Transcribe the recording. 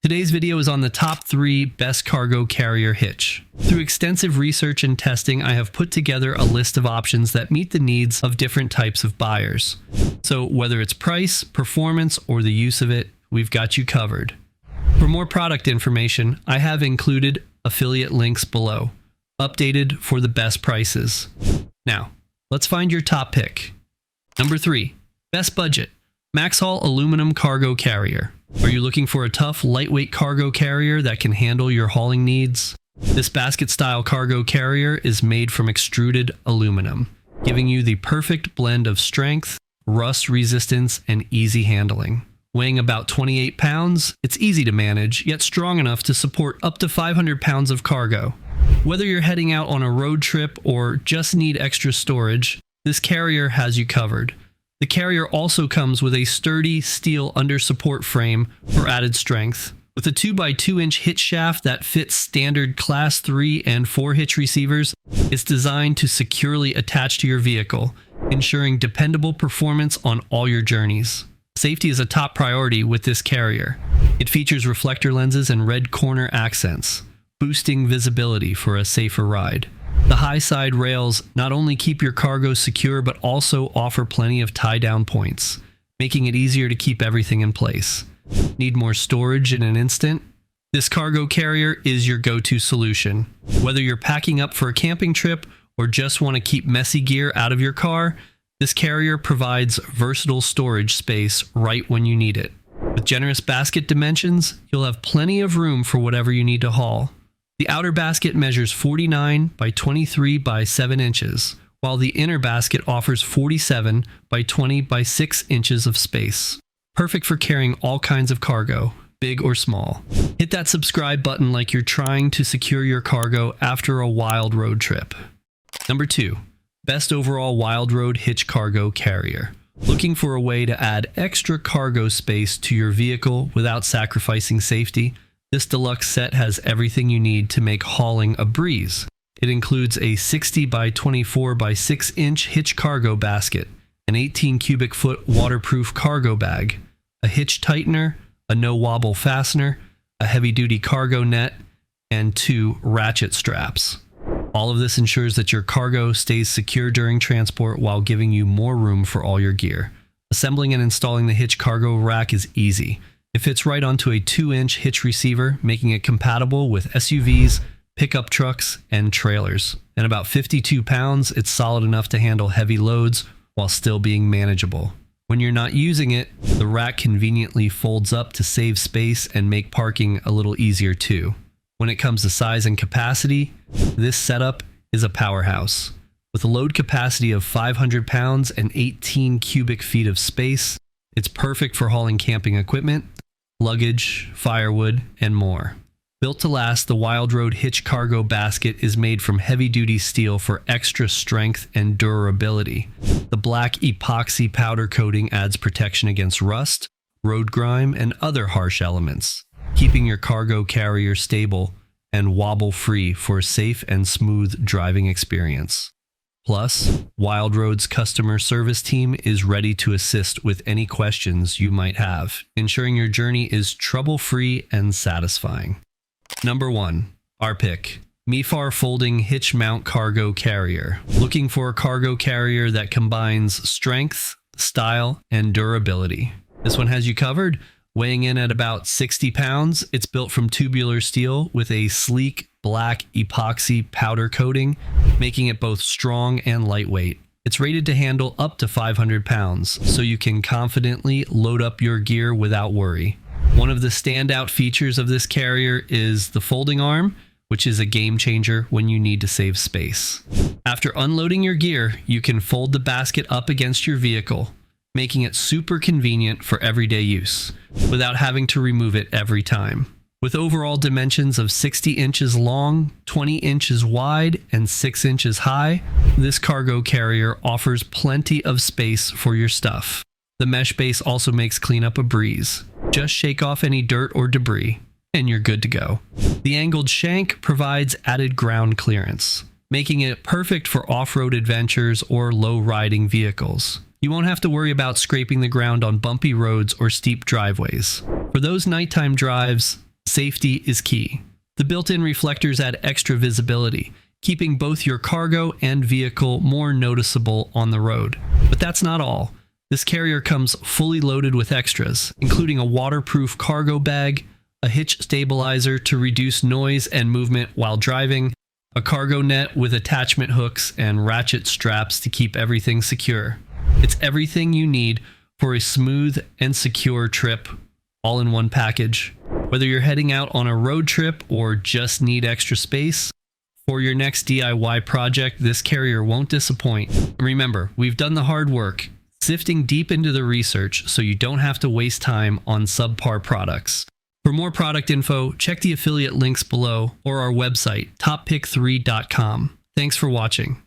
Today's video is on the top 3 best cargo carrier hitch. Through extensive research and testing, I have put together a list of options that meet the needs of different types of buyers. So whether it's price, performance, or the use of it, we've got you covered. For more product information, I have included affiliate links below, updated for the best prices. Now, let's find your top pick. Number 3, best budget, MaxxHaul Aluminum Cargo Carrier. Are you looking for a tough, lightweight cargo carrier that can handle your hauling needs? This basket-style cargo carrier is made from extruded aluminum, giving you the perfect blend of strength, rust resistance, and easy handling. Weighing about 28 pounds, it's easy to manage, yet strong enough to support up to 500 pounds of cargo. Whether you're heading out on a road trip or just need extra storage, this carrier has you covered. The carrier also comes with a sturdy steel under-support frame for added strength. With a 2x2-inch hitch shaft that fits standard Class 3 and 4 hitch receivers, it's designed to securely attach to your vehicle, ensuring dependable performance on all your journeys. Safety is a top priority with this carrier. It features reflector lenses and red corner accents, boosting visibility for a safer ride. The high side rails not only keep your cargo secure but also offer plenty of tie-down points, making it easier to keep everything in place. Need more storage in an instant? This cargo carrier is your go-to solution. Whether you're packing up for a camping trip or just want to keep messy gear out of your car, this carrier provides versatile storage space right when you need it. With generous basket dimensions, you'll have plenty of room for whatever you need to haul. The outer basket measures 49 by 23 by 7 inches, while the inner basket offers 47 by 20 by 6 inches of space. Perfect for carrying all kinds of cargo, big or small. Hit that subscribe button like you're trying to secure your cargo after a wild road trip. Number 2, best overall Wildroad Hitch Cargo Carrier. Looking for a way to add extra cargo space to your vehicle without sacrificing safety? This deluxe set has everything you need to make hauling a breeze. It includes a 60 by 24 by 6 inch hitch cargo basket, an 18 cubic foot waterproof cargo bag, a hitch tightener, a no wobble fastener, a heavy duty cargo net, and 2 ratchet straps. All of this ensures that your cargo stays secure during transport while giving you more room for all your gear. Assembling and installing the hitch cargo rack is easy. It fits right onto a 2-inch hitch receiver, making it compatible with SUVs, pickup trucks, and trailers. At about 52 pounds, it's solid enough to handle heavy loads while still being manageable. When you're not using it, the rack conveniently folds up to save space and make parking a little easier too. When it comes to size and capacity, this setup is a powerhouse. With a load capacity of 500 pounds and 18 cubic feet of space, it's perfect for hauling camping equipment, luggage, firewood, and more. Built to last, the Wildroad Hitch Cargo Basket is made from heavy-duty steel for extra strength and durability. The black epoxy powder coating adds protection against rust, road grime, and other harsh elements, keeping your cargo carrier stable and wobble-free for a safe and smooth driving experience. Plus, Wildroad's customer service team is ready to assist with any questions you might have, ensuring your journey is trouble-free and satisfying. Number 1, our pick, MeeFar Folding Hitch Mount Cargo Carrier. Looking for a cargo carrier that combines strength, style, and durability. This one has you covered. Weighing in at about 60 pounds, it's built from tubular steel with a sleek black epoxy powder coating, making it both strong and lightweight. It's rated to handle up to 500 pounds, so you can confidently load up your gear without worry. One of the standout features of this carrier is the folding arm, which is a game changer when you need to save space. After unloading your gear, you can fold the basket up against your vehicle, making it super convenient for everyday use, without having to remove it every time. With overall dimensions of 60 inches long, 20 inches wide, and 6 inches high, this cargo carrier offers plenty of space for your stuff. The mesh base also makes cleanup a breeze. Just shake off any dirt or debris, and you're good to go. The angled shank provides added ground clearance, making it perfect for off-road adventures or low-riding vehicles. You won't have to worry about scraping the ground on bumpy roads or steep driveways. For those nighttime drives, safety is key. The built-in reflectors add extra visibility, keeping both your cargo and vehicle more noticeable on the road. But that's not all. This carrier comes fully loaded with extras, including a waterproof cargo bag, a hitch stabilizer to reduce noise and movement while driving, a cargo net with attachment hooks and ratchet straps to keep everything secure. It's everything you need for a smooth and secure trip, all in one package. Whether you're heading out on a road trip or just need extra space, for your next DIY project, this carrier won't disappoint. And remember, we've done the hard work, sifting deep into the research so you don't have to waste time on subpar products. For more product info, check the affiliate links below or our website, toppick3.com. Thanks for watching.